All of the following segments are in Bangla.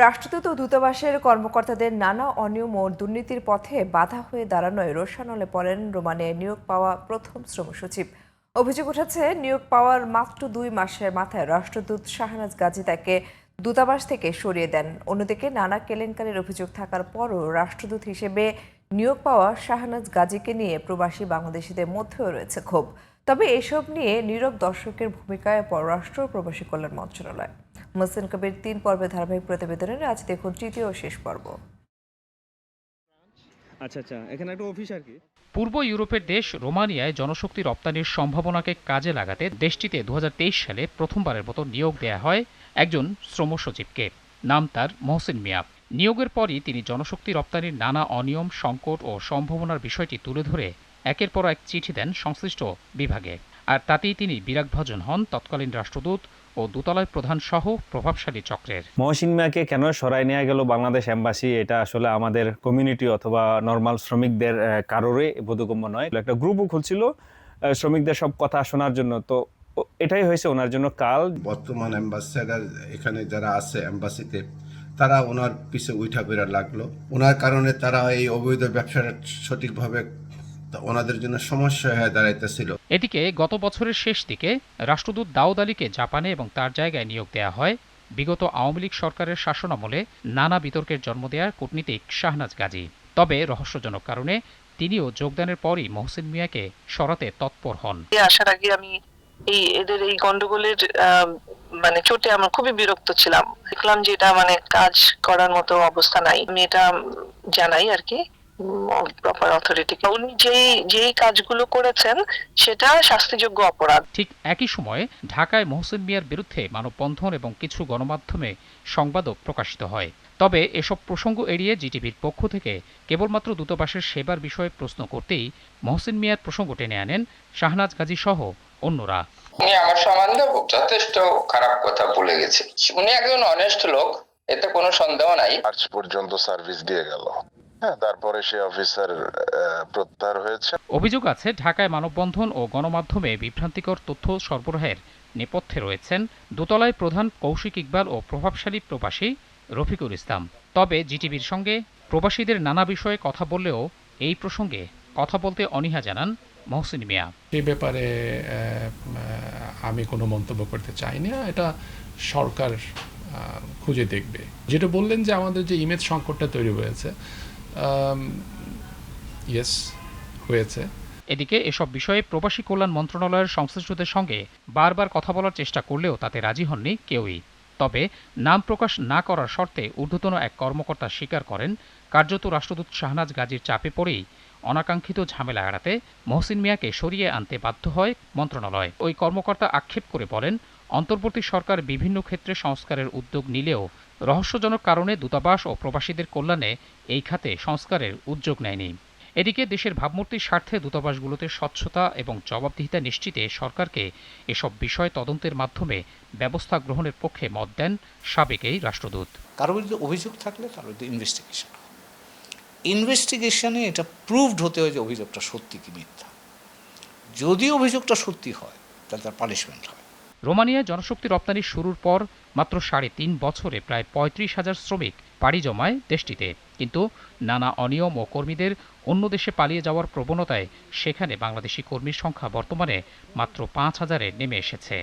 রাষ্ট্রদূত ও দূতাবাসের কর্মকর্তাদের নানা অনিয়ম ও দুর্নীতির পথে বাধা হয়ে দাঁড়ানোয় রোষানলে পড়েন রোমানিয়ায় নিয়োগ পাওয়া প্রথম শ্রম সচিব। অভিযোগ উঠেছে, নিয়োগ পাওয়ার মাত্র 2 মাসের মাথায় রাষ্ট্রদূত শাহনাজ গাজী তাকে দূতাবাস থেকে সরিয়ে দেন। অন্যদিকে নানা কেলেঙ্কারির অভিযোগ থাকার পরও রাষ্ট্রদূত হিসেবে নিয়োগ পাওয়া শাহনাজ গাজীকে নিয়ে প্রবাসী বাংলাদেশিদের মধ্যেও রয়েছে ক্ষোভ। তবে এসব নিয়ে নীরব দর্শকের ভূমিকায় পররাষ্ট্র ও প্রবাসী কল্যাণ মন্ত্রণালয়। মোহসিন কবির 3 পর্বের ধারাবাহিক প্রতিবেদনের আজ দেখুন তৃতীয় ও শেষ পর্ব। আচ্ছা, এখানে একটা অফিস আর কি। পূর্ব ইউরোপের দেশ রোমানিয়ায় জনশক্তি রপ্তানির সম্ভাবনাকে কাজে লাগাতে দেশটিতে 2023 সালে প্রথমবারের মতো নিয়োগ দেয়া হয় একজন শ্রম সচিবকে। নাম তার মহসিন মিয়া। নিয়োগের পরই তিনি জনশক্তি রপ্তানির নানা অনিয়ম, সংকট ও সম্ভাবনার বিষয়টি তুলে ধরে একের পর এক চিঠি দেন সংশ্লিষ্ট বিভাগে। আর তাতেই তিনি বিরাগভাজন হন তৎকালীন রাষ্ট্রদূত ও দূতালয় প্রধান সহ প্রভাবশালী চক্রের। মহসিন মিয়াকে কেন সরাই নেওয়া গেল বাংলাদেশ এম্বাসি, এটা আসলে আমাদের কমিউনিটি অথবা নর্মাল শ্রমিকদের কারোরই বোধগম্য নয়। একটা গ্রুপও খুলছিল শ্রমিকদের সব কথা শোনার জন্য, তো এটাই হয়েছে ওনার জন্য কাল। বর্তমান অ্যাম্বাসেডার এখানে যারা আছে এম্বাসিতে, তারা ওনার পিছে উঠা বেড়া লাগলো। ওনার কারণে তারা এই অবৈধ ব্যবসাটা সঠিকভাবে ওনাদের জন্য সমস্যা হয়ে দাঁড়াইতেছিল। এদিকে গত বছরের শেষ দিকে রাষ্ট্রদূত দাউদ আলীকে জাপানে এবং তার জায়গায় নিয়োগ দেয়া হয় বিগত আওয়ামী লীগ সরকারের শাসনামলে নানা বিতর্কের জন্ম দেয়া কূটনীতিক শাহনাজ গাজী। তবে রহস্যজনক কারণে তিনিও যোগদানের পরই মহসিন মিয়াকে সরাতে তৎপর হন। আসার আগে আমি এদের এই গন্ডগোলের চোটে আমার খুবই বিরক্ত ছিলাম। দেখলাম যে এটা কাজ করার মতো অবস্থা নাই। আমি এটা জানাই আর কি প্রপার অথরিটিকে। উনি যেই কাজগুলো করেছেন সেটা শাস্তিযোগ্য অপরাধ। ঠিক একই সময়ে ঢাকায় মহসিন মিয়ার বিরুদ্ধে মানববন্ধন এবং কিছু গণমাধ্যমে সংবাদও প্রকাশিত হয়। তবে এসব প্রসঙ্গ এড়িয়ে জিটিভির পক্ষ থেকে কেবলমাত্র দূতাবাসের সেবার বিষয়ে প্রশ্ন করতেই মহসিন মিয়ার প্রসঙ্গ টেনে আনেন শাহনাজ গাজী সহ অন্যরা। উনি আমার সম্বন্ধে যথেষ্ট খারাপ কথা বলে গেছে। উনি একজন অনেস্ট লোক, এতে কোনো সন্দেহ নাই। আজ পর্যন্ত সার্ভিস দিয়ে গেল, তারপরে সে অফিসার প্রত্যাহার হয়েছে। অভিযোগ আছে ঢাকায় মানববন্ধন ও গণমাধ্যমে বিভ্রান্তিকর তথ্য সরবরাহের নেপথ্যে রয়েছেন দূতালয় প্রধান কৌশিক ইকবাল ও প্রভাবশালী প্রবাসী রফিকুল ইসলাম। তবে জিটিভির সঙ্গে প্রবাসীদের নানা বিষয়ে কথা বললেও এই প্রসঙ্গে কথা বলতে অনীহা জানান মহসিন মিয়া। এই ব্যাপারে আমি কোনো মন্তব্য করতে চাই না, এটা সরকার খুঁজে দেখবে। যেটা বললেন যে আমাদের যে ইমেজ সংকটটা তৈরি হয়েছে, ইয়েস হয়েছে। এদিকে এসব বিষয়ে প্রবাসী কল্যাণ মন্ত্রণালয়ের সংশ্লিষ্টদের সঙ্গে বারবার কথা বলার চেষ্টা করলেও তাতে রাজি হননি কেউই। তবে নাম প্রকাশ না করার শর্তে ঊর্ধ্বতন এক কর্মকর্তা স্বীকার করেন, কার্যত রাষ্ট্রদূত শাহনাজ গাজীর চাপে পড়েই অনাকাঙ্ক্ষিত ঝামেলা এড়াতে মহসিন মিয়াকে সরিয়ে আনতে বাধ্য হয় মন্ত্রণালয়। ওই কর্মকর্তা আক্ষেপ করে বলেন, অন্তর্বর্তী সরকার বিভিন্ন ক্ষেত্রে সংস্কারের উদ্যোগ নিলেও রহস্যজনক কারণে দূতাবাস ও প্রবাসীদের কল্যাণে এই খাতে সংস্কারের উদ্যোগ নেয়নি। এদিকে দেশের ভাবমূর্তির স্বার্থে দূতাবাসগুলোতে স্বচ্ছতা এবং জবাবদিহিতা নিশ্চিতে সরকারকে এসব বিষয় তদন্তের মাধ্যমে ব্যবস্থা গ্রহণের পক্ষে মত দেন সাবেক এই রাষ্ট্রদূত। কারো বিরুদ্ধে অভিযোগ থাকলে তার বিরুদ্ধে ইনভেস্টিগেশনে এটা প্রুভড হতে হয় যে অভিযোগটা সত্যি কি মিথ্যা। যদি অভিযোগটা সত্যি হয় তাহলে তার পানিশমেন্ট হয়। রোমানিয়ায় জনশক্তি রপ্তানি শুরুর পর মাত্র 3.5 বছরে প্রায় 35,000 শ্রমিক পাড়ি জমায় দেশটিতে। কিন্তু নানা অনিয়ম ও কর্মীদের অন্য দেশে পালিয়ে যাওয়ার প্রবণতায় সেখানে বাংলাদেশি কর্মীর সংখ্যা বর্তমানে মাত্র 5,000-এ নেমে এসেছে।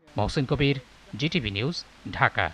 মহসিন কবির, জিটিভি নিউজ, ঢাকা।